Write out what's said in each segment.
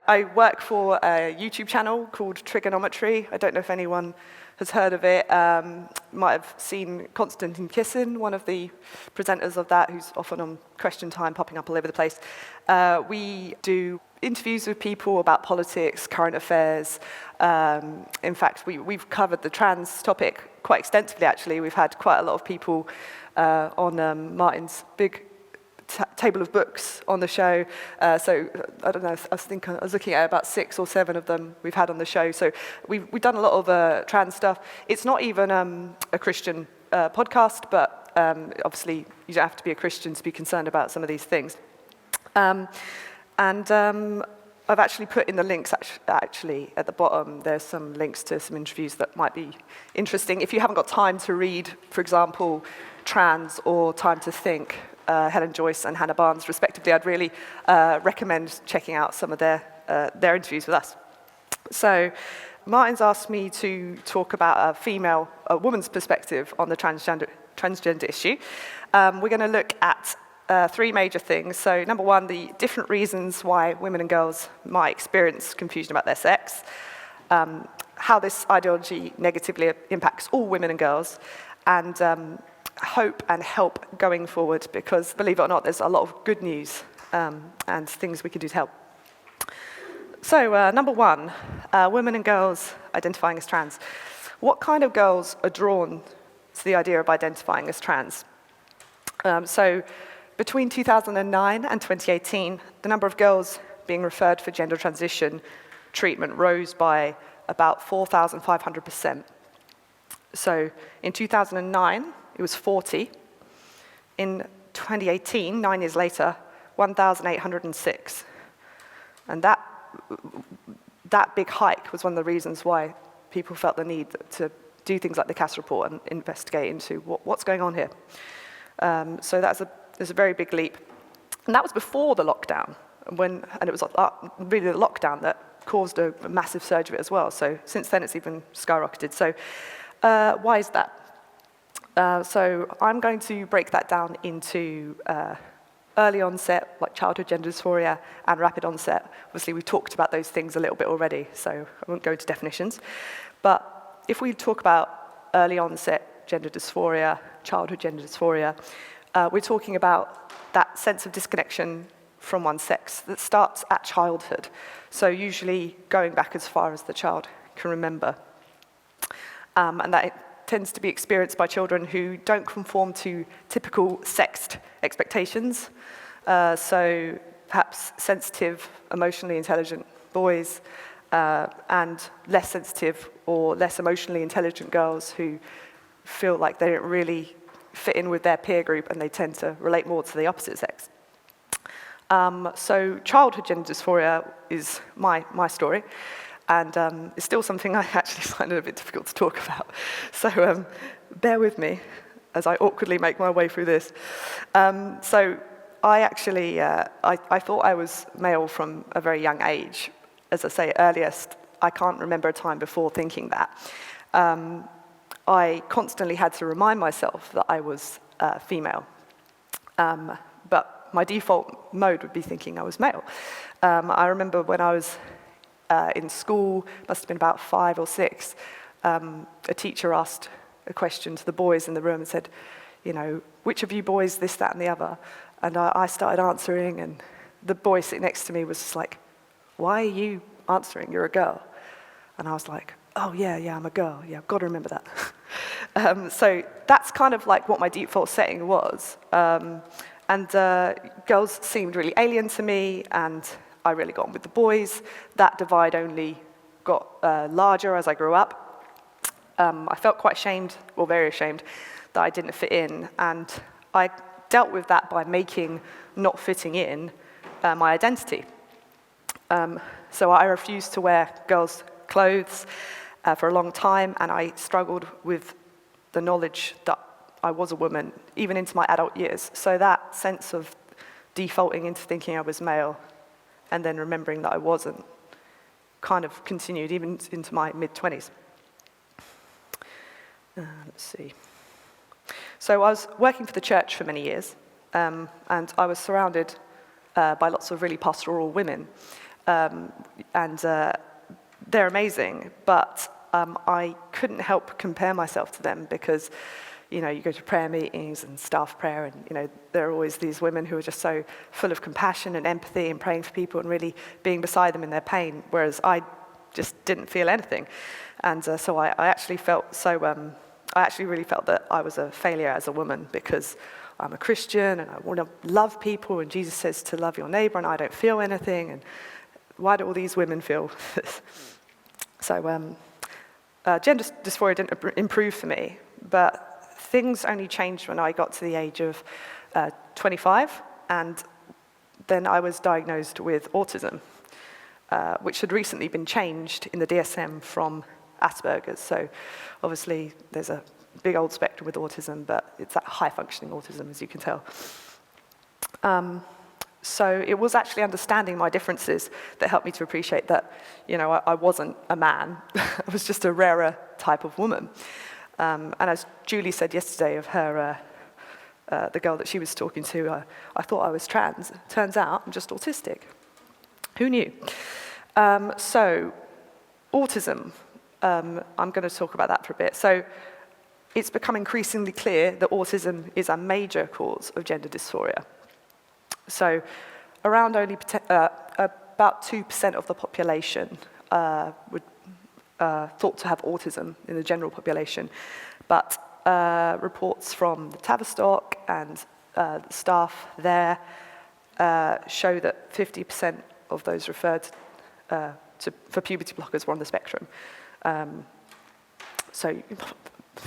I work for a YouTube channel called Trigonometry. I don't know if anyone has heard of it. Might have seen Konstantin Kissin, one of the presenters of that, who's often on Question Time, popping up all over the place. We do interviews with people about politics, current affairs. In fact, we've covered the trans topic quite extensively, actually. We've had quite a lot of people on Martin's big table of books on the show. So I don't know, I think I was looking at about 6 or 7 of them we've had on the show. So we've done a lot of trans stuff. It's not even a Christian podcast, but obviously you don't have to be a Christian to be concerned about some of these things. I've actually put in the links actually at the bottom. There's some links to some interviews that might be interesting. If you haven't got time to read, for example, Trans or Time to Think, Helen Joyce and Hannah Barnes, respectively, I'd really recommend checking out some of their interviews with us. So Martin's asked me to talk about a woman's perspective on the transgender issue. We're going to look at 3 major things. So number 1, the different reasons why women and girls might experience confusion about their sex, how this ideology negatively impacts all women and girls, and hope and help going forward, because believe it or not, there's a lot of good news and things we can do to help. So number 1, women and girls identifying as trans. What kind of girls are drawn to the idea of identifying as trans? So between 2009 and 2018, the number of girls being referred for gender transition treatment rose by about 4,500%. So in 2009, it was 40. In 2018, 9 years later, 1,806. And that big hike was one of the reasons why people felt the need to do things like the Cass report and investigate into what's going on here. So there's a very big leap. And that was before the lockdown, and it was really the lockdown that caused a massive surge of it as well. So since then, it's even skyrocketed. So why is that? So I'm going to break that down into early onset, like childhood gender dysphoria, and rapid onset. Obviously, we've talked about those things a little bit already, so I won't go into definitions. But if we talk about early onset gender dysphoria, childhood gender dysphoria, we're talking about that sense of disconnection from one's sex that starts at childhood. So usually going back as far as the child can remember. And that it tends to be experienced by children who don't conform to typical sexed expectations. So perhaps sensitive, emotionally intelligent boys, and less sensitive or less emotionally intelligent girls who feel like they don't really fit in with their peer group and they tend to relate more to the opposite sex. So childhood gender dysphoria is my story, and it's still something I actually find it a bit difficult to talk about. So bear with me as I awkwardly make my way through this. So I actually, I thought I was male from a very young age. As I say, earliest, I can't remember a time before thinking that. I constantly had to remind myself that I was female. But my default mode would be thinking I was male. I remember when I was in school, must have been about 5 or 6, a teacher asked a question to the boys in the room and said, you know, which of you boys this, that, and the other? And I started answering, and the boy sitting next to me was just like, why are you answering? You're a girl. And I was like, oh, yeah, I'm a girl. Yeah, I've got to remember that. So that's kind of like what my default setting was. And girls seemed really alien to me, and I really got on with the boys. That divide only got larger as I grew up. I felt quite ashamed, or very ashamed, that I didn't fit in. And I dealt with that by making not fitting in my identity. So I refused to wear girls' clothes for a long time, and I struggled with the knowledge that I was a woman, even into my adult years. So that sense of defaulting into thinking I was male and then remembering that I wasn't kind of continued even into my mid-20s. Let's see. So I was working for the church for many years, and I was surrounded by lots of really pastoral women. and they're amazing, but I couldn't help compare myself to them because, you go to prayer meetings and staff prayer, and, there are always these women who are just so full of compassion and empathy and praying for people and really being beside them in their pain, whereas I just didn't feel anything. And so I actually I actually really felt that I was a failure as a woman because I'm a Christian and I want to love people, and Jesus says to love your neighbor, and I don't feel anything, and why do all these women feel this? So gender dysphoria didn't improve for me, but things only changed when I got to the age of 25, and then I was diagnosed with autism, which had recently been changed in the DSM from Asperger's. So obviously there's a big old spectrum with autism, but it's that high-functioning autism, as you can tell. So it was actually understanding my differences that helped me to appreciate that, I wasn't a man. I was just a rarer type of woman. And as Julie said yesterday of her, the girl that she was talking to, I thought I was trans. Turns out I'm just autistic. Who knew? So autism, I'm going to talk about that for a bit. So it's become increasingly clear that autism is a major cause of gender dysphoria. So around only about 2% of the population would thought to have autism in the general population, but reports from the Tavistock and the staff there show that 50% of those referred for puberty blockers were on the spectrum. So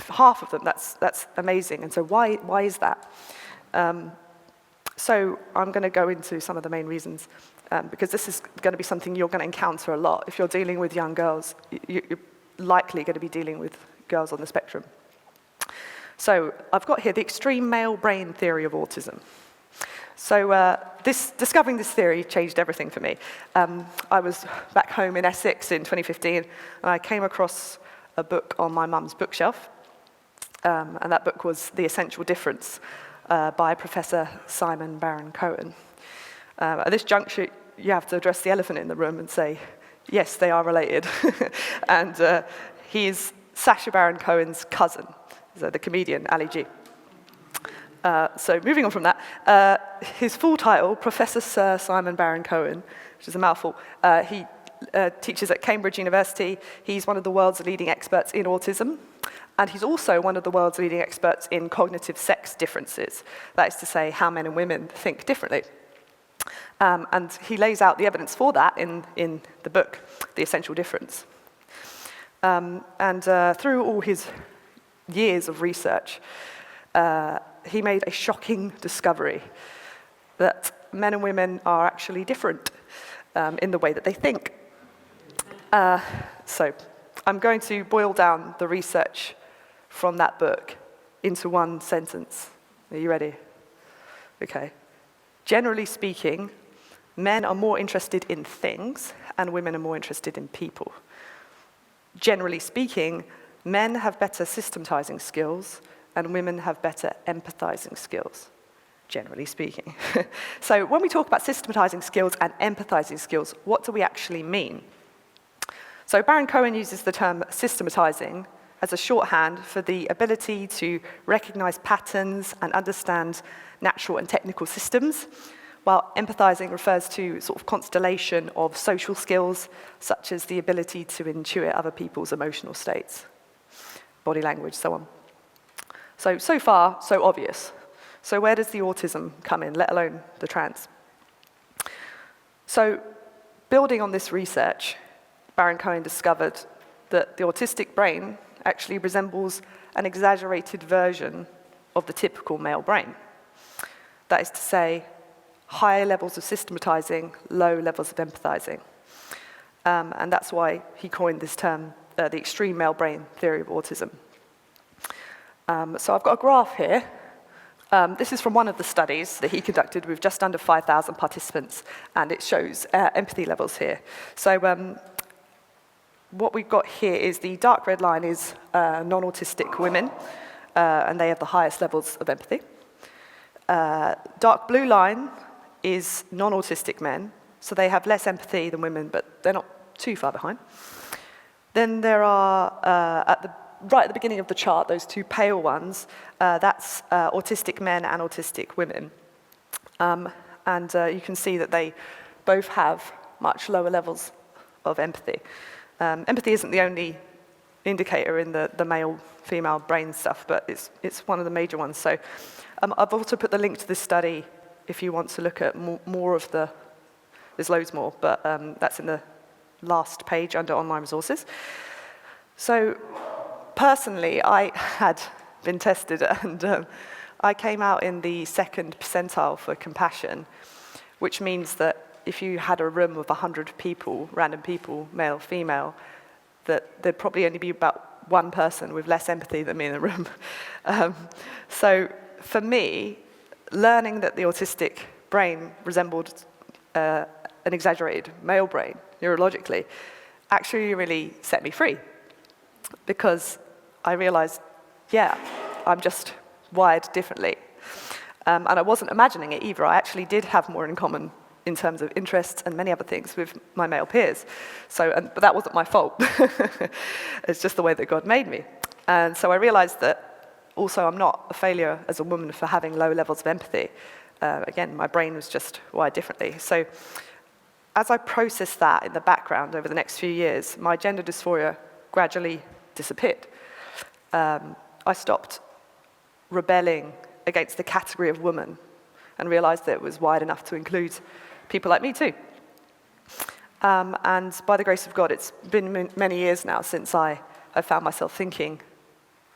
half of them, that's amazing. And so why is that? So I'm going to go into some of the main reasons, because this is going to be something you're going to encounter a lot. If you're dealing with young girls, you're likely going to be dealing with girls on the spectrum. So I've got here the extreme male brain theory of autism. So discovering this theory changed everything for me. I was back home in Essex in 2015, and I came across a book on my mum's bookshelf, and that book was The Essential Difference by Professor Simon Baron-Cohen. At this juncture, you have to address the elephant in the room and say, yes, they are related. And he's Sacha Baron Cohen's cousin, the comedian Ali G. So moving on from that, his full title, Professor Sir Simon Baron-Cohen, which is a mouthful, he teaches at Cambridge University. He's one of the world's leading experts in autism, and he's also one of the world's leading experts in cognitive sex differences. That is to say, how men and women think differently. And he lays out the evidence for that in the book, The Essential Difference. Through all his years of research, he made a shocking discovery that men and women are actually different in the way that they think. So I'm going to boil down the research from that book into one sentence. Are you ready? Okay. Generally speaking, men are more interested in things and women are more interested in people. Generally speaking, men have better systematizing skills and women have better empathizing skills, generally speaking. So when we talk about systematizing skills and empathizing skills, what do we actually mean? So Baron-Cohen uses the term systematizing as a shorthand for the ability to recognize patterns and understand natural and technical systems, while empathizing refers to sort of constellation of social skills, such as the ability to intuit other people's emotional states, body language, so on. So far, so obvious. So where does the autism come in, let alone the trans? So building on this research, Baron-Cohen discovered that the autistic brain actually resembles an exaggerated version of the typical male brain. That is to say, high levels of systematizing, low levels of empathizing. And that's why he coined this term, the extreme male brain theory of autism. So I've got a graph here. This is from one of the studies that he conducted with just under 5,000 participants, and it shows empathy levels here. So what we've got here is the dark red line is non-autistic women, and they have the highest levels of empathy. Dark blue line is non-autistic men, so they have less empathy than women, but they're not too far behind. Then there are, right at the beginning of the chart, those two pale ones, that's autistic men and autistic women. And you can see that they both have much lower levels of empathy. Empathy isn't the only indicator in the male-female brain stuff, but it's one of the major ones. So I've also put the link to this study if you want to look at more of the, there's loads more, but that's in the last page under online resources. So personally, I had been tested and I came out in the 2nd percentile for compassion, which means that if you had a room of 100 people, random people, male, female, that there'd probably only be about one person with less empathy than me in the room. So for me, learning that the autistic brain resembled an exaggerated male brain, neurologically, actually really set me free. Because I realized, yeah, I'm just wired differently. And I wasn't imagining it either. I actually did have more in common in terms of interests and many other things with my male peers. But that wasn't my fault. It's just the way that God made me. And so I realized that also I'm not a failure as a woman for having low levels of empathy. Again, my brain was just wired differently. So as I processed that in the background over the next few years, my gender dysphoria gradually disappeared. I stopped rebelling against the category of woman and realized that it was wide enough to include people like me too. And by the grace of God, it's been many years now since I found myself thinking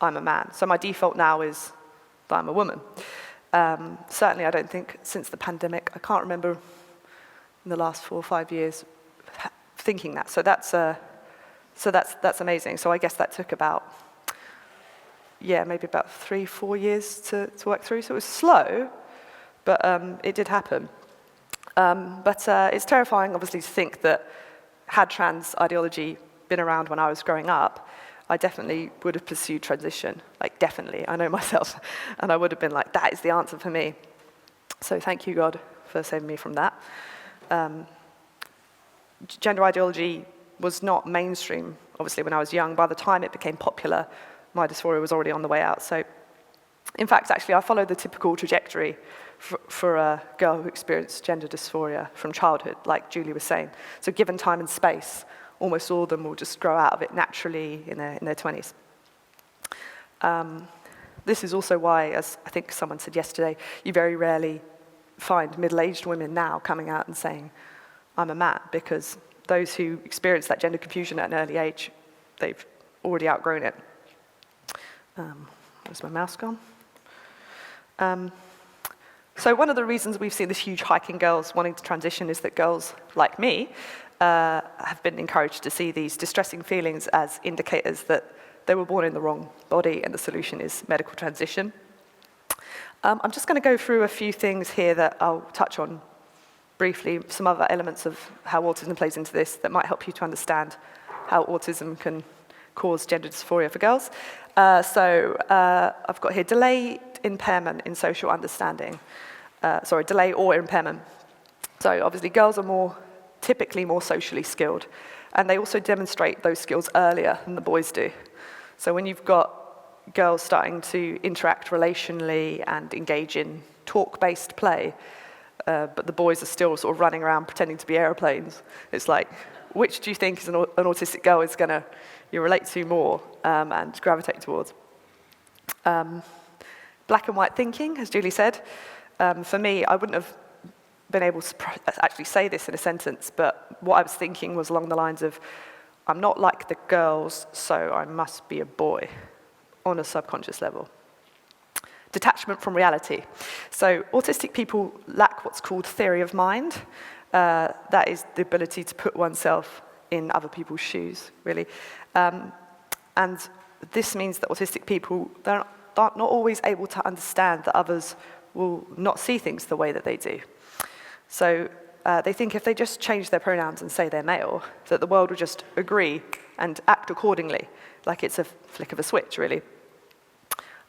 I'm a man. So my default now is that I'm a woman. Certainly, I don't think since the pandemic, I can't remember in the last 4 or 5 years thinking that. So that's amazing. So I guess that took about, maybe about 3-4 years to work through. So it was slow, but it did happen. But it's terrifying, obviously, to think that had trans ideology been around when I was growing up, I definitely would have pursued transition. Like, definitely, I know myself. And I would have been like, that is the answer for me. So thank you, God, for saving me from that. Gender ideology was not mainstream, obviously, when I was young. By the time it became popular, my dysphoria was already on the way out. So, in fact, actually, I followed the typical trajectory for a girl who experienced gender dysphoria from childhood, like Julie was saying. So given time and space, almost all of them will just grow out of it naturally in their 20s. This is also why, as I think someone said yesterday, you very rarely find middle-aged women now coming out and saying, I'm a man, because those who experience that gender confusion at an early age, they've already outgrown it. Where's my mouse gone? So one of the reasons we've seen this huge hike in girls wanting to transition is that girls like me have been encouraged to see these distressing feelings as indicators that they were born in the wrong body and the solution is medical transition. I'm just going to go through a few things here that I'll touch on briefly, some other elements of how autism plays into this that might help you to understand how autism can cause gender dysphoria for girls. I've got here delayed impairment in social understanding. Delay or impairment. So obviously girls are typically more socially skilled, and they also demonstrate those skills earlier than the boys do. So when you've got girls starting to interact relationally and engage in talk-based play, but the boys are still sort of running around pretending to be airplanes, it's like, which do you think is an autistic girl is going to relate to more and gravitate towards? Black and white thinking, as Julie said. For me, I wouldn't have been able to actually say this in a sentence, but what I was thinking was along the lines of, I'm not like the girls, so I must be a boy, on a subconscious level. Detachment from reality. So autistic people lack what's called theory of mind. That is the ability to put oneself in other people's shoes, really. And this means that autistic people, they're not always able to understand that others will not see things the way that they do. So they think if they just change their pronouns and say they're male, that the world will just agree and act accordingly, like it's a flick of a switch, really.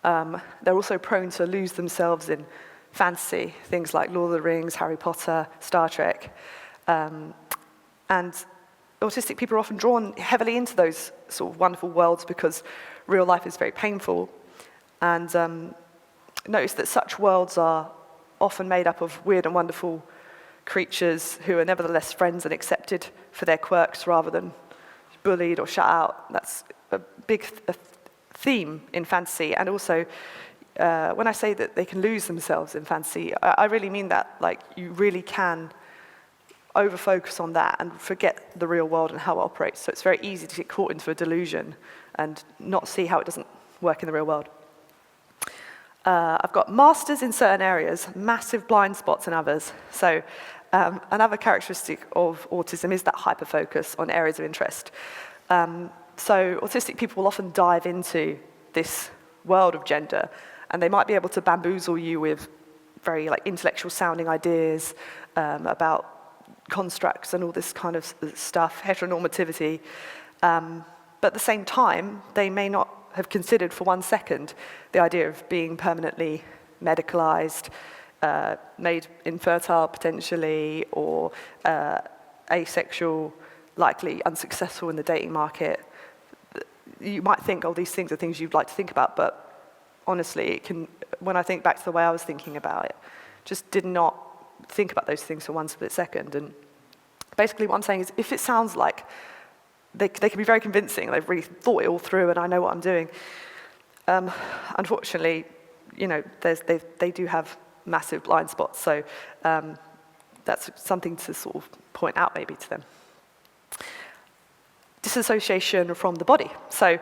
They're also prone to lose themselves in fantasy, things like Lord of the Rings, Harry Potter, Star Trek. And autistic people are often drawn heavily into those sort of wonderful worlds because real life is very painful. And notice that such worlds are often made up of weird and wonderful creatures who are nevertheless friends and accepted for their quirks rather than bullied or shut out. That's a big theme in fantasy. And also, when I say that they can lose themselves in fantasy, I really mean that. Like, you really can over-focus on that and forget the real world and how it operates. So it's very easy to get caught into a delusion and not see how it doesn't work in the real world. I've got masters in certain areas, massive blind spots in others. So another characteristic of autism is that hyper-focus on areas of interest. So autistic people will often dive into this world of gender, and they might be able to bamboozle you with very intellectual sounding ideas about constructs and all this kind of stuff, heteronormativity. But at the same time, they may not have considered for 1 second the idea of being permanently medicalized, made infertile potentially, or asexual, likely unsuccessful in the dating market. You might think, oh, these things are things you'd like to think about, but honestly, when I think back to the way I was thinking about it, just did not think about those things for 1 split second. And basically what I'm saying is, if it sounds like they can be very convincing, they've really thought it all through and I know what I'm doing, unfortunately, they do have massive blind spots. So that's something to sort of point out maybe to them. Disassociation from the body. So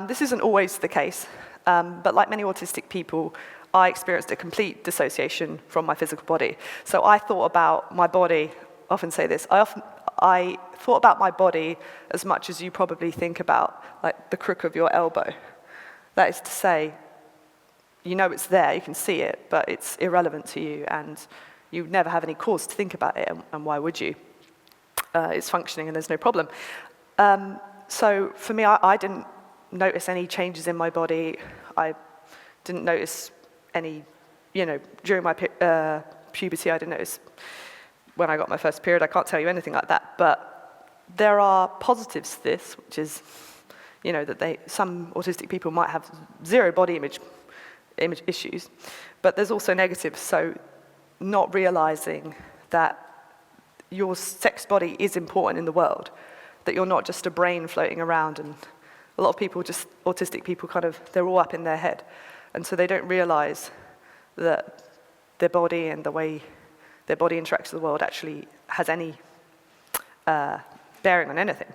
this isn't always the case, but like many autistic people, I experienced a complete dissociation from my physical body. So I thought about my body, often say this, I thought about my body as much as you probably think about the crook of your elbow. That is to say, you know it's there, you can see it, but it's irrelevant to you, and you never have any cause to think about it, and why would you? It's functioning and there's no problem. So for me, I didn't notice any changes in my body. I didn't notice any, during my puberty, I didn't notice when I got my first period. I can't tell you anything like that, but there are positives to this, which is, that some autistic people might have zero body image issues, but there's also negatives. So not realizing that your sex body is important in the world, that you're not just a brain floating around, and a lot of people, just autistic people, they're all up in their head, and so they don't realize that their body and the way their body interacts with the world actually has any bearing on anything.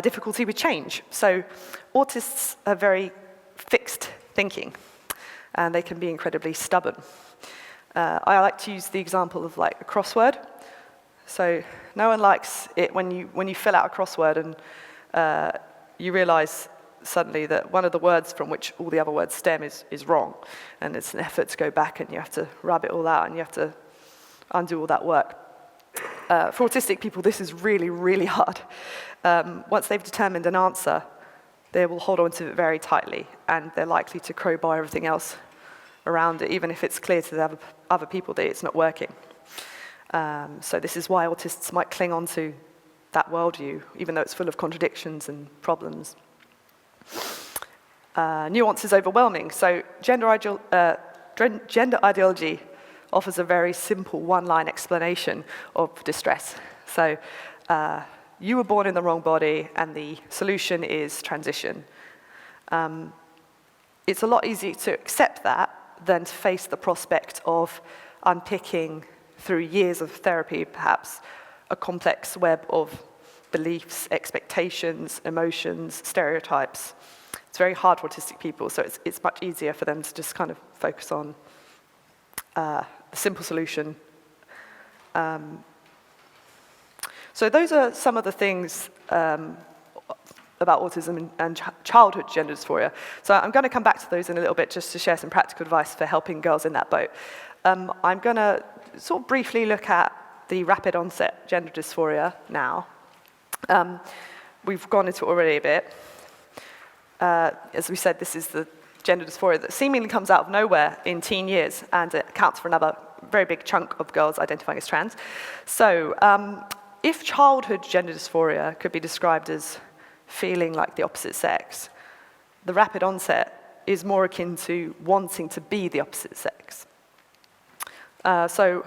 Difficulty with change. So autists are very fixed thinking, and they can be incredibly stubborn. I like to use the example of a crossword. So no one likes it when you fill out a crossword and you realize suddenly that one of the words from which all the other words stem is wrong, and it's an effort to go back and you have to rub it all out and you have to undo all that work. For autistic people, this is really, really hard. Once they've determined an answer, they will hold on to it very tightly, and they're likely to crowbar everything else around it, even if it's clear to the other people that it's not working. So this is why autists might cling on to that worldview, even though it's full of contradictions and problems. Nuance is overwhelming. So gender ideology offers a very simple one-line explanation of distress. So you were born in the wrong body, and the solution is transition. It's a lot easier to accept that than to face the prospect of unpicking, through years of therapy perhaps, a complex web of beliefs, expectations, emotions, stereotypes. It's very hard for autistic people, so it's much easier for them to just focus on the simple solution. So those are some of the things about autism and childhood gender dysphoria. So I'm going to come back to those in a little bit just to share some practical advice for helping girls in that boat. I'm going to sort of briefly look at the rapid onset gender dysphoria now. We've gone into it already a bit. As we said, this is the gender dysphoria that seemingly comes out of nowhere in teen years, and it accounts for another very big chunk of girls identifying as trans. So If childhood gender dysphoria could be described as feeling like the opposite sex, the rapid onset is more akin to wanting to be the opposite sex. So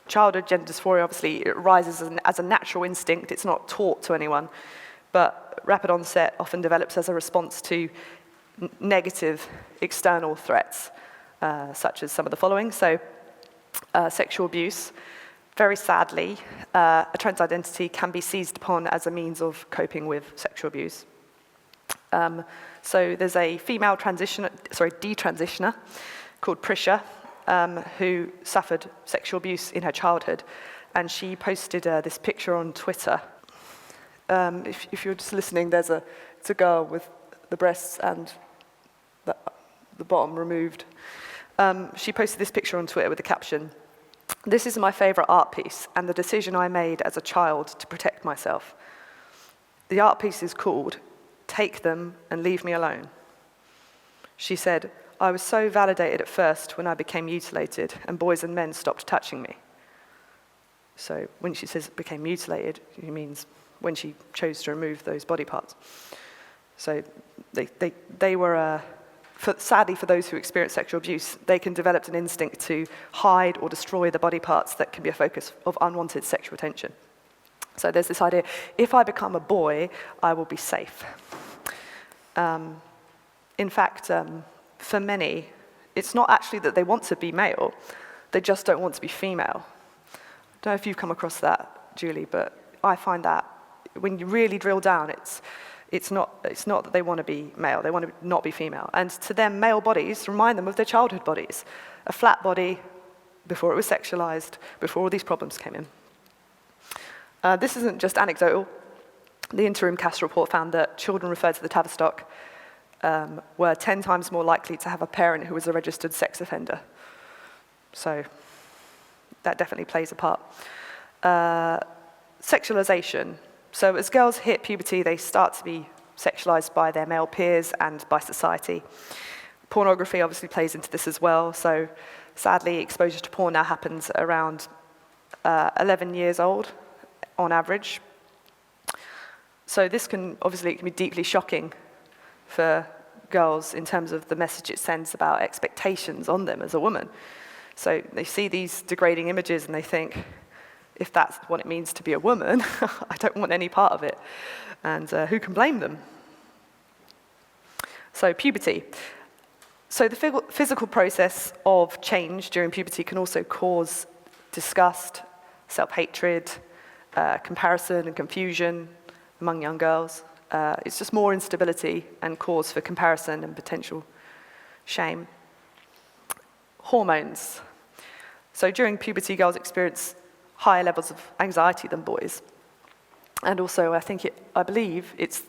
childhood gender dysphoria, obviously, it arises as a natural instinct. It's not taught to anyone. But rapid onset often develops as a response to negative external threats, such as some of the following. So sexual abuse. Very sadly, a trans identity can be seized upon as a means of coping with sexual abuse. So there's a female detransitioner called Prisha, who suffered sexual abuse in her childhood, and she posted this picture on Twitter. If you're just listening, it's a girl with the breasts and the bottom removed. She posted this picture on Twitter with the caption, "This is my favorite art piece and the decision I made as a child to protect myself. The art piece is called 'Take Them and Leave Me Alone.'" She said, "I was so validated at first when I became mutilated and boys and men stopped touching me." So when she says became mutilated, she means when she chose to remove those body parts. So they were, sadly for those who experience sexual abuse, they can develop an instinct to hide or destroy the body parts that can be a focus of unwanted sexual attention. So there's this idea, if I become a boy, I will be safe. In fact, for many, it's not actually that they want to be male, they just don't want to be female. I don't know if you've come across that, Julie, but I find that when you really drill down, it's not that they want to be male, they want to not be female. And to them, male bodies remind them of their childhood bodies. A flat body before it was sexualized, before all these problems came in. This isn't just anecdotal. The interim CAS report found that children referred to the Tavistock were 10 times more likely to have a parent who was a registered sex offender. So that definitely plays a part. Sexualization. So as girls hit puberty, they start to be sexualized by their male peers and by society. Pornography obviously plays into this as well. So sadly, exposure to porn now happens around 11 years old on average. So this can be deeply shocking for girls in terms of the message it sends about expectations on them as a woman. So they see these degrading images and they think, if that's what it means to be a woman, I don't want any part of it. And who can blame them? So puberty. So the physical process of change during puberty can also cause disgust, self-hatred, comparison and confusion among young girls. It's just more instability and cause for comparison and potential shame. Hormones. So during puberty, girls experience higher levels of anxiety than boys. And also, I believe it's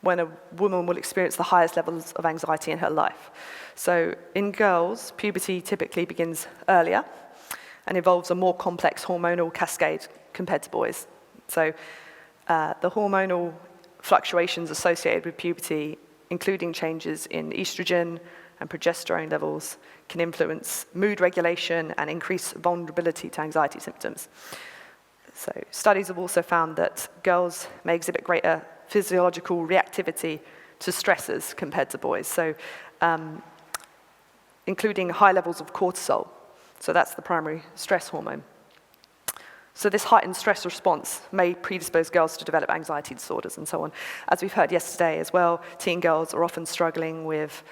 when a woman will experience the highest levels of anxiety in her life. So in girls, puberty typically begins earlier and involves a more complex hormonal cascade compared to boys. So the hormonal fluctuations associated with puberty, including changes in estrogen and progesterone levels, can influence mood regulation and increase vulnerability to anxiety symptoms. So studies have also found that girls may exhibit greater physiological reactivity to stressors compared to boys, so including high levels of cortisol. So that's the primary stress hormone. So this heightened stress response may predispose girls to develop anxiety disorders and so on. As we've heard yesterday as well, teen girls are often struggling with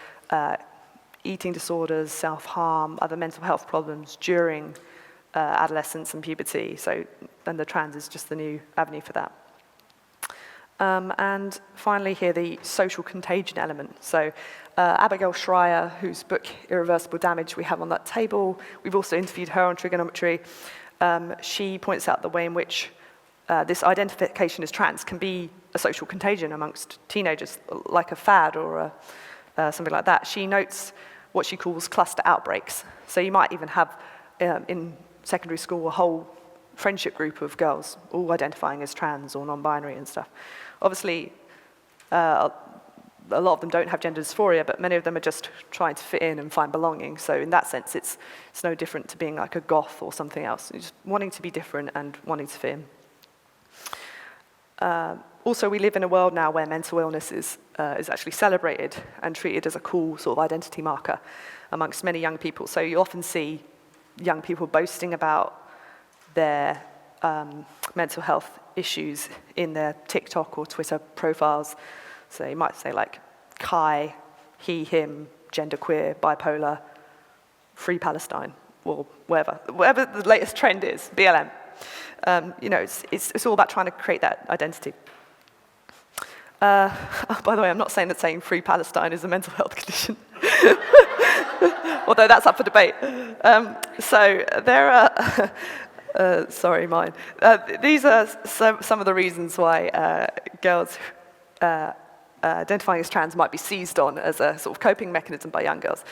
eating disorders, self-harm, other mental health problems during adolescence and puberty. So then the trans is just the new avenue for that. And finally here, the social contagion element. So Abigail Schreier, whose book Irreversible Damage we have on that table, we've also interviewed her on trigonometry. She points out the way in which this identification as trans can be a social contagion amongst teenagers, like a fad or something like that. She notes what she calls cluster outbreaks. So you might even have, in secondary school, a whole friendship group of girls all identifying as trans or non-binary and stuff. Obviously, a lot of them don't have gender dysphoria, but many of them are just trying to fit in and find belonging. So in that sense, it's no different to being like a goth or something else. You're just wanting to be different and wanting to fit in. Also, we live in a world now where mental illness is actually celebrated and treated as a cool sort of identity marker amongst many young people. So you often see young people boasting about their mental health issues in their TikTok or Twitter profiles. So you might say like Kai, he, him, genderqueer, bipolar, free Palestine, or whatever the latest trend is, BLM. It's all about trying to create that identity. By the way, I'm not saying that saying free Palestine is a mental health condition, although that's up for debate. So there are, sorry, mine. These are some of the reasons why girls identifying as trans might be seized on as a sort of coping mechanism by young girls.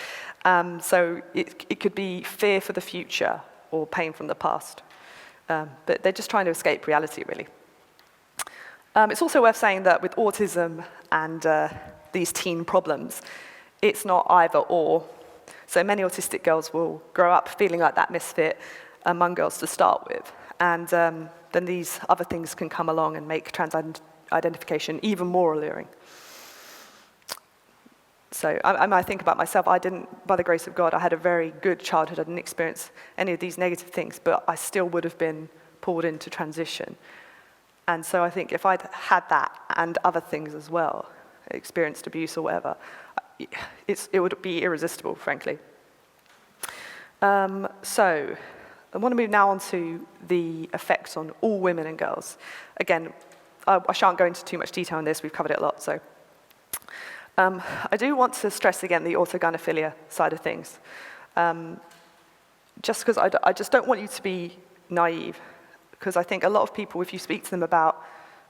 So it could be fear for the future or pain from the past. But they're just trying to escape reality, really. It's also worth saying that with autism and these teen problems, it's not either or. So many autistic girls will grow up feeling like that misfit among girls to start with. And then these other things can come along and make trans identification even more alluring. So I think about myself, I didn't, by the grace of God, I had a very good childhood. I didn't experience any of these negative things, but I still would have been pulled into transition. And so I think if I'd had that and other things as well, experienced abuse or whatever, it would be irresistible, frankly. So I want to move now on to the effects on all women and girls. Again, I shan't go into too much detail on this, we've covered it a lot, so. I do want to stress again the autogynephilia side of things. Just because I just don't want you to be naive, because I think a lot of people, if you speak to them about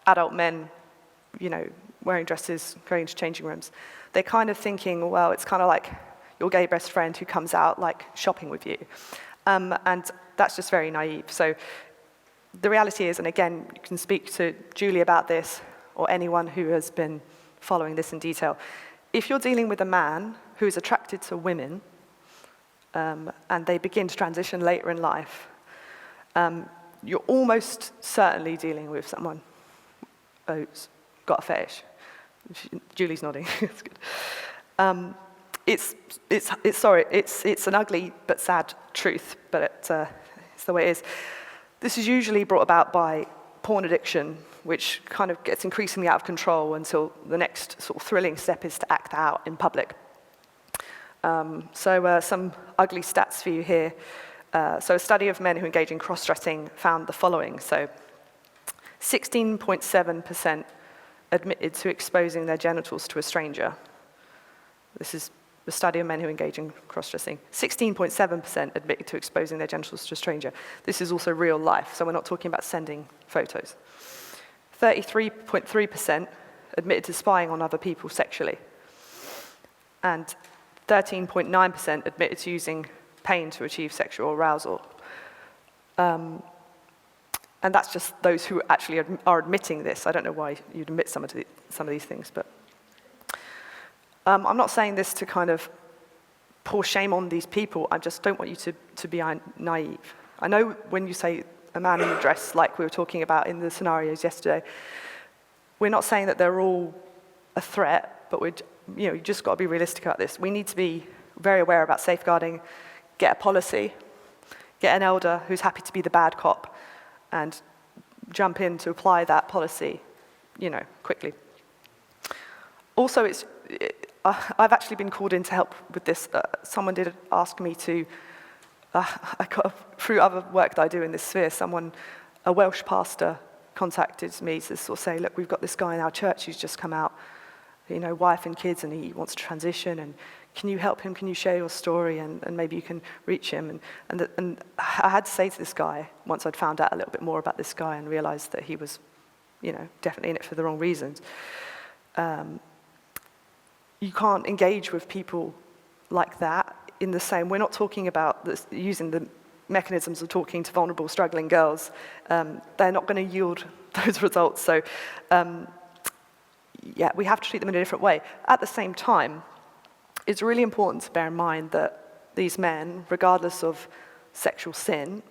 adult men, wearing dresses, going into changing rooms, they're kind of thinking, well, it's kind of like your gay best friend who comes out like shopping with you. And that's just very naive. So the reality is, and again, you can speak to Julie about this, or anyone who has been following this in detail. If you're dealing with a man who is attracted to women, and they begin to transition later in life, you're almost certainly dealing with someone who's got a fetish. Julie's nodding. It's good. It's an ugly but sad truth, but it's the way it is. This is usually brought about by porn addiction, which kind of gets increasingly out of control until the next sort of thrilling step is to act out in public. So some ugly stats for you here. So a study of men who engage in cross-dressing found the following. So 16.7% admitted to exposing their genitals to a stranger. This is the study of men who engage in cross-dressing. 16.7% admitted to exposing their genitals to a stranger. This is also real life, so we're not talking about sending photos. 33.3% admitted to spying on other people sexually. And 13.9% admitted to using pain to achieve sexual arousal. And that's just those who actually are admitting this. I don't know why you'd admit some of these things, but I'm not saying this to kind of pour shame on these people. I just don't want you to be naive. I know when you say a man in a dress, like we were talking about in the scenarios yesterday, we're not saying that they're all a threat, but you just got to be realistic about this. We need to be very aware about safeguarding, get a policy, get an elder who's happy to be the bad cop, and jump in to apply that policy, quickly. Also, I've actually been called in to help with this. Someone did ask me to, through other work that I do in this sphere, a Welsh pastor contacted me to sort of say, look, we've got this guy in our church who's just come out, wife and kids, and he wants to transition, and can you help him? Can you share your story, and maybe you can reach him? And I had to say to this guy, once I'd found out a little bit more about this guy and realized that he was, definitely in it for the wrong reasons, you can't engage with people like that in the same. We're not talking about using the mechanisms of talking to vulnerable, struggling girls. They're not going to yield those results. So, we have to treat them in a different way. At the same time, it's really important to bear in mind that these men, regardless of sexual sin,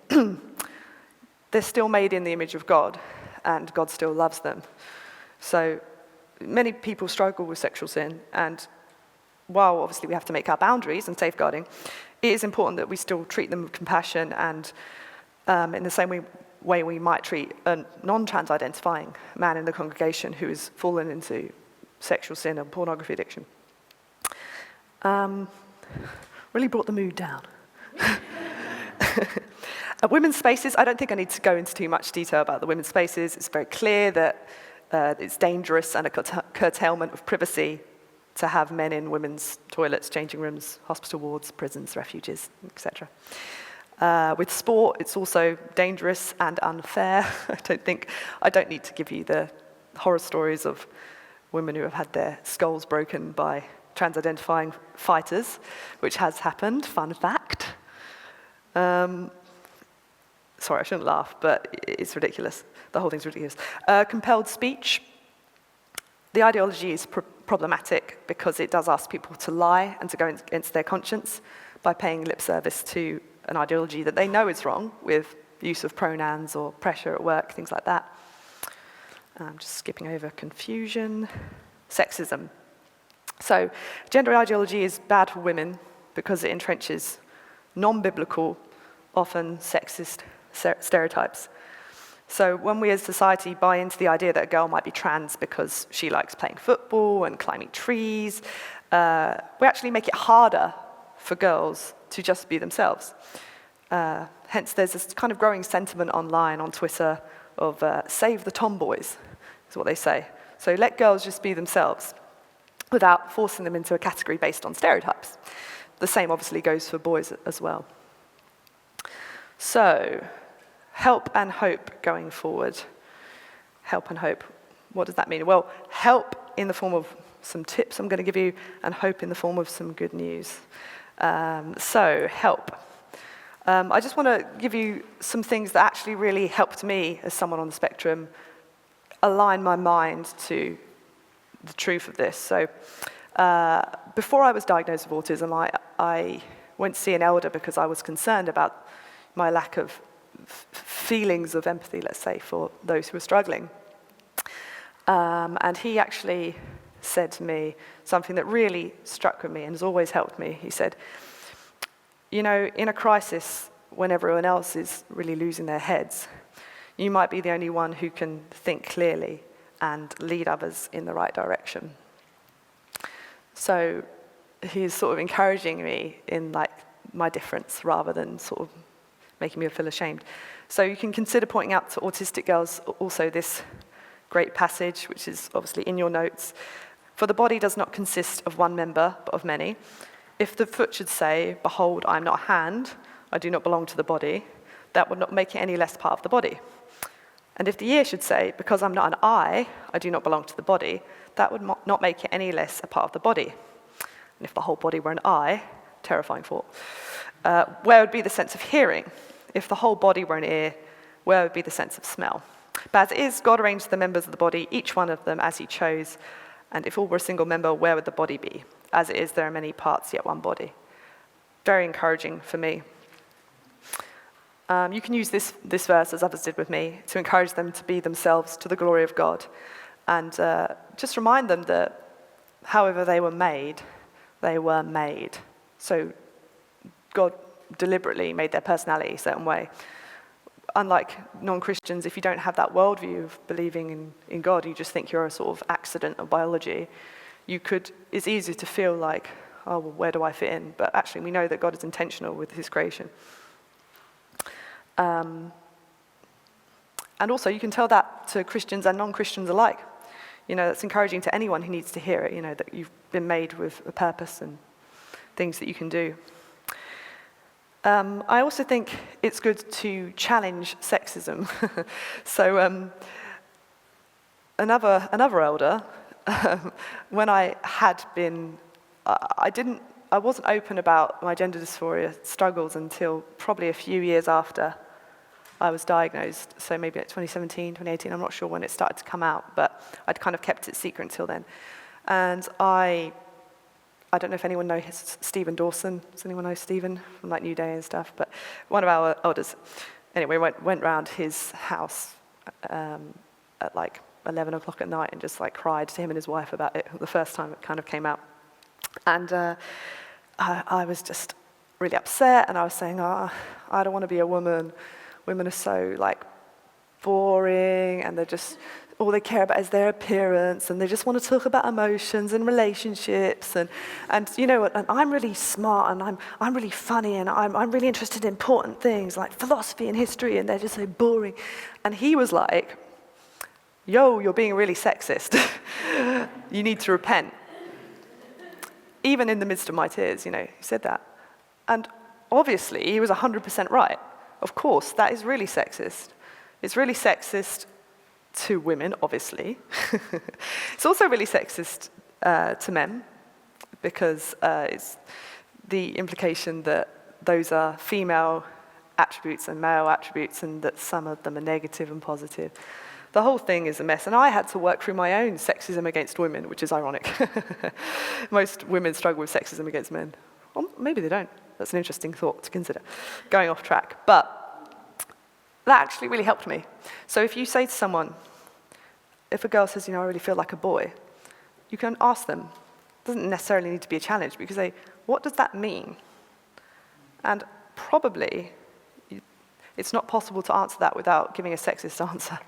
they're still made in the image of God. and God still loves them. So many people struggle with sexual sin, and while obviously we have to make our boundaries and safeguarding, it is important that we still treat them with compassion and in the same way we might treat a non-trans identifying man in the congregation who has fallen into sexual sin and pornography addiction. Really brought the mood down. Women's spaces, I don't think I need to go into too much detail about the women's spaces. It's very clear that it's dangerous and a curtailment of privacy to have men in women's toilets, changing rooms, hospital wards, prisons, refuges, etc. With sport, it's also dangerous and unfair. I don't need to give you the horror stories of women who have had their skulls broken by trans-identifying fighters, which has happened, fun fact. Sorry, I shouldn't laugh, but it's ridiculous. The whole thing's ridiculous. Compelled speech. The ideology is problematic because it does ask people to lie and to go against their conscience by paying lip service to an ideology that they know is wrong, with use of pronouns or pressure at work, things like that. I'm just skipping over confusion. Sexism. So gender ideology is bad for women because it entrenches non-biblical, often sexist stereotypes. So when we as society buy into the idea that a girl might be trans because she likes playing football and climbing trees, we actually make it harder for girls to just be themselves. Hence there's this kind of growing sentiment online on Twitter of save the tomboys, is what they say. So let girls just be themselves without forcing them into a category based on stereotypes. The same obviously goes for boys as well. So, help and hope going forward. Help and hope. What does that mean? Well, help in the form of some tips I'm going to give you, and hope in the form of some good news. So, help. I just want to give you some things that actually really helped me as someone on the spectrum align my mind to the truth of this. So, before I was diagnosed with autism, I went to see an elder because I was concerned about my lack of feelings of empathy, let's say, for those who are struggling. And he actually said to me something that really struck with me and has always helped me. He said, you know, in a crisis, when everyone else is really losing their heads, you might be the only one who can think clearly and lead others in the right direction. So he's sort of encouraging me in like my difference rather than sort of making me feel ashamed. So you can consider pointing out to autistic girls also this great passage, which is obviously in your notes. For the body does not consist of one member, but of many. If the foot should say, behold, I am not a hand, I do not belong to the body, that would not make it any less part of the body. And if the ear should say, because I'm not an eye, I do not belong to the body, that would not make it any less a part of the body. And if the whole body were an eye, terrifying thought, where would be the sense of hearing? If the whole body were an ear, where would be the sense of smell? But as it is, God arranged the members of the body, each one of them as he chose. And if all were a single member, where would the body be? As it is, there are many parts, yet one body. Very encouraging for me. You can use this verse, as others did with me, to encourage them to be themselves to the glory of God. And just remind them that however they were made, they were made. So God deliberately made their personality a certain way. Unlike non-Christians, if you don't have that worldview of believing in God, you just think you're a sort of accident of biology, it's easy to feel like, oh, well, where do I fit in? But actually, we know that God is intentional with his creation. And also, you can tell that to Christians and non-Christians alike. You know, that's encouraging to anyone who needs to hear it, you know, that you've been made with a purpose and things that you can do. I also think it's good to challenge sexism. So another elder, when I had been, I wasn't open about my gender dysphoria struggles until probably a few years after I was diagnosed. So maybe like 2017, 2018, I'm not sure when it started to come out, but I'd kind of kept it secret until then. And I don't know if anyone knows Stephen Dawson. Does anyone know Stephen from like New Day and stuff? But one of our elders, anyway, went round his house at like 11 o'clock at night and just like cried to him and his wife about it the first time it kind of came out. And I was just really upset, and I was saying, I don't want to be a woman. Women are so like boring, and they're just, all they care about is their appearance, and they just want to talk about emotions and relationships, and you know, and I'm really smart, and I'm really funny, and I'm really interested in important things like philosophy and history, and they're just so boring. And he was like, yo, you're being really sexist. You need to repent. Even in the midst of my tears, you know, he said that. And obviously, he was 100% right. Of course, that is really sexist. It's really sexist to women, obviously. It's also really sexist to men, because it's the implication that those are female attributes and male attributes, and that some of them are negative and positive. The whole thing is a mess, and I had to work through my own sexism against women, which is ironic. Most women struggle with sexism against men. Well, maybe they don't. That's an interesting thought to consider, going off track. But that actually really helped me. So if you say to someone, if a girl says, you know, I really feel like a boy, you can ask them. It doesn't necessarily need to be a challenge, but you can say, what does that mean? And probably, it's not possible to answer that without giving a sexist answer.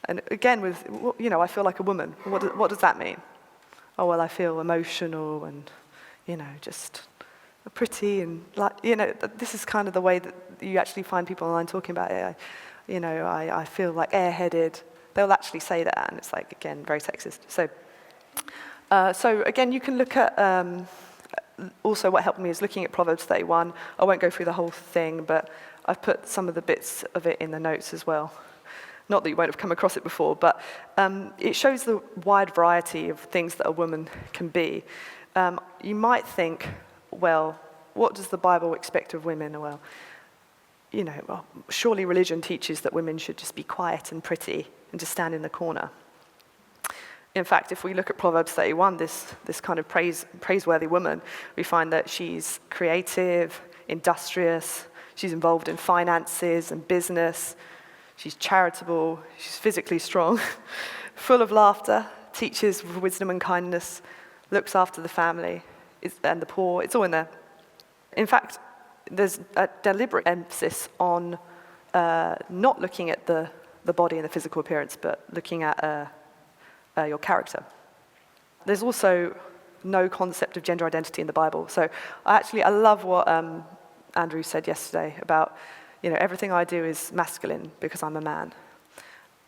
And again, with, you know, I feel like a woman. What does that mean? Oh, well, I feel emotional and, you know, just pretty and, like, you know, this is kind of the way that you actually find people online talking about it. I feel like airheaded. They'll actually say that, and it's like, again, very sexist. So again, you can look at, also what helped me is looking at Proverbs 31. I won't go through the whole thing, but I've put some of the bits of it in the notes as well. Not that you won't have come across it before, but it shows the wide variety of things that a woman can be. You might think, well, what does the Bible expect of women? Well, you know, well, surely religion teaches that women should just be quiet and pretty and just stand in the corner. In fact, if we look at Proverbs 31, this kind of praiseworthy woman, we find that she's creative, industrious, she's involved in finances and business, she's charitable, she's physically strong, full of laughter, teaches wisdom and kindness, looks after the family and the poor. It's all in there. In fact, there's a deliberate emphasis on not looking at the body and the physical appearance, but looking at your character. There's also no concept of gender identity in the Bible. So I love what Andrew said yesterday about, you know, everything I do is masculine because I'm a man.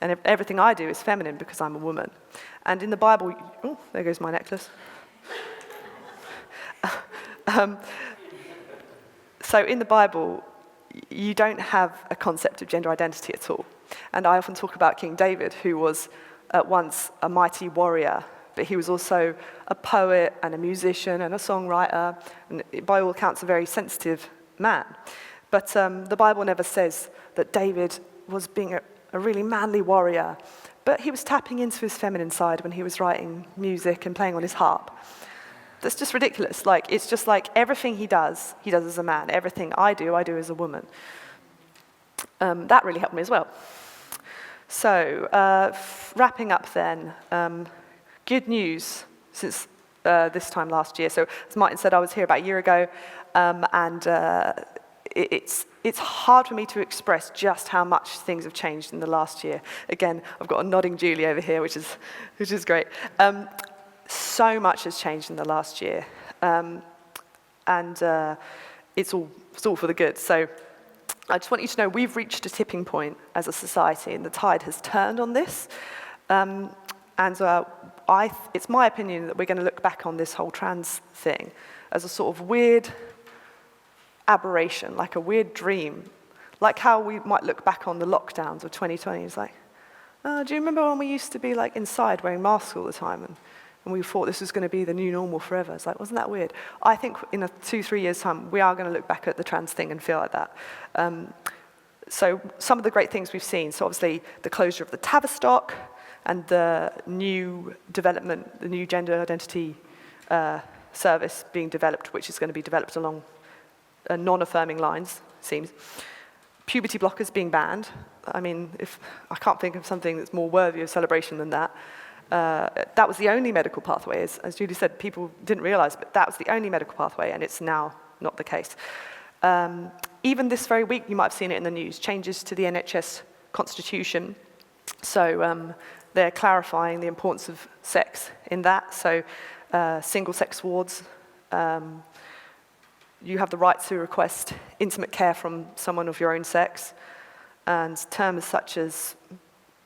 And everything I do is feminine because I'm a woman. And in the Bible, oh, there goes my necklace. So in the Bible, you don't have a concept of gender identity at all. And I often talk about King David, who was at once a mighty warrior, but he was also a poet and a musician and a songwriter, and by all accounts, a very sensitive man. But the Bible never says that David was being a really manly warrior, but he was tapping into his feminine side when he was writing music and playing on his harp. That's just ridiculous. Like, it's just like everything he does as a man. Everything I do as a woman. That really helped me as well. So, wrapping up then, good news since this time last year. So, as Martin said, I was here about a year ago, and it's hard for me to express just how much things have changed in the last year. Again, I've got a nodding Julie over here, which is great. So much has changed in the last year, and it's all for the good. So I just want you to know we've reached a tipping point as a society, and the tide has turned on this. It's my opinion that we're going to look back on this whole trans thing as a sort of weird aberration, like a weird dream, like how we might look back on the lockdowns of 2020. It's like, oh, do you remember when we used to be like inside wearing masks all the time, and we thought this was going to be the new normal forever? It's like, wasn't that weird? I think in 2-3 years' time, we are going to look back at the trans thing and feel like that. So some of the great things we've seen, so obviously the closure of the Tavistock and the new development, the new gender identity service being developed, which is going to be developed along non-affirming lines, it seems. puberty blockers being banned. I mean, I can't think of something that's more worthy of celebration than that. That was the only medical pathway, as Julie said, people didn't realize, but that was the only medical pathway, and it's now not the case. Even this very week, you might have seen it in the news, changes to the NHS constitution. So they're clarifying the importance of sex in that. So single-sex wards, you have the right to request intimate care from someone of your own sex, and terms such as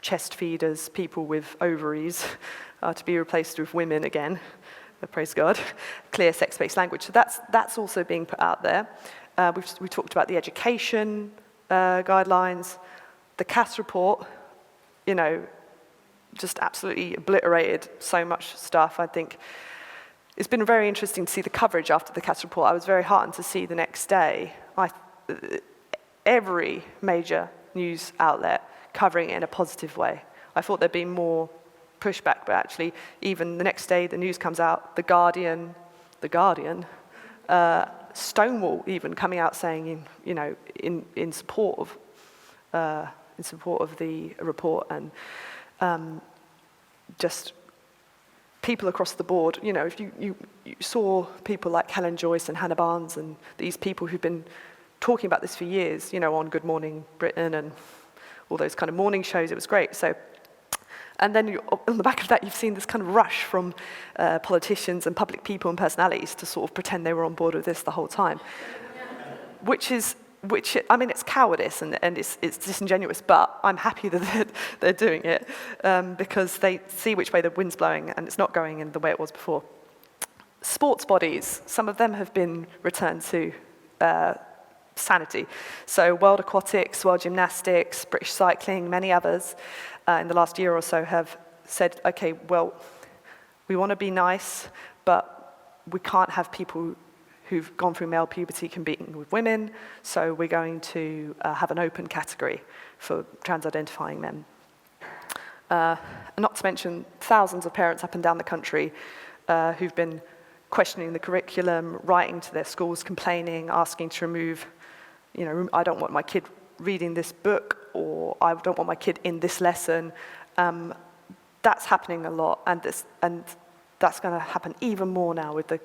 chest feeders, people with ovaries, are to be replaced with women again, praise God, clear sex-based language. So that's also being put out there. We talked about the education guidelines, the Cass report, you know, just absolutely obliterated so much stuff. I think it's been very interesting to see the coverage after the Cass report. I was very heartened to see the next day, every major news outlet covering it in a positive way. I thought there'd be more pushback, but actually, even the next day, the news comes out, The Guardian, Stonewall even coming out saying, you know, in support of the report, and just people across the board. You know, if you saw people like Helen Joyce and Hannah Barnes and these people who've been talking about this for years, you know, on Good Morning Britain and all those kind of morning shows, it was great. So, and then on the back of that, you've seen this kind of rush from politicians and public people and personalities to sort of pretend they were on board with this the whole time, which I mean, it's cowardice and it's disingenuous, but I'm happy that they're doing it because they see which way the wind's blowing and it's not going in the way it was before. Sports bodies, some of them have been returned to sanity. So World Aquatics, World Gymnastics, British Cycling, many others in the last year or so have said, okay, well, we want to be nice, but we can't have people who've gone through male puberty competing with women, so we're going to have an open category for trans-identifying men. Not to mention thousands of parents up and down the country who've been questioning the curriculum, writing to their schools, complaining, asking to remove, you know, I don't want my kid reading this book, or I don't want my kid in this lesson. That's happening a lot, and that's going to happen even more now with the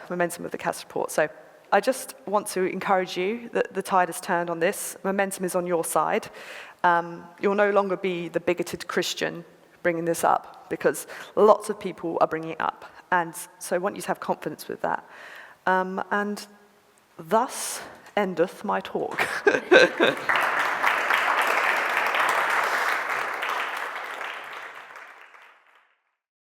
momentum of the Cass report. So I just want to encourage you that the tide has turned on this. Momentum is on your side. You'll no longer be the bigoted Christian bringing this up, because lots of people are bringing it up. And so I want you to have confidence with that. And thus endeth my talk.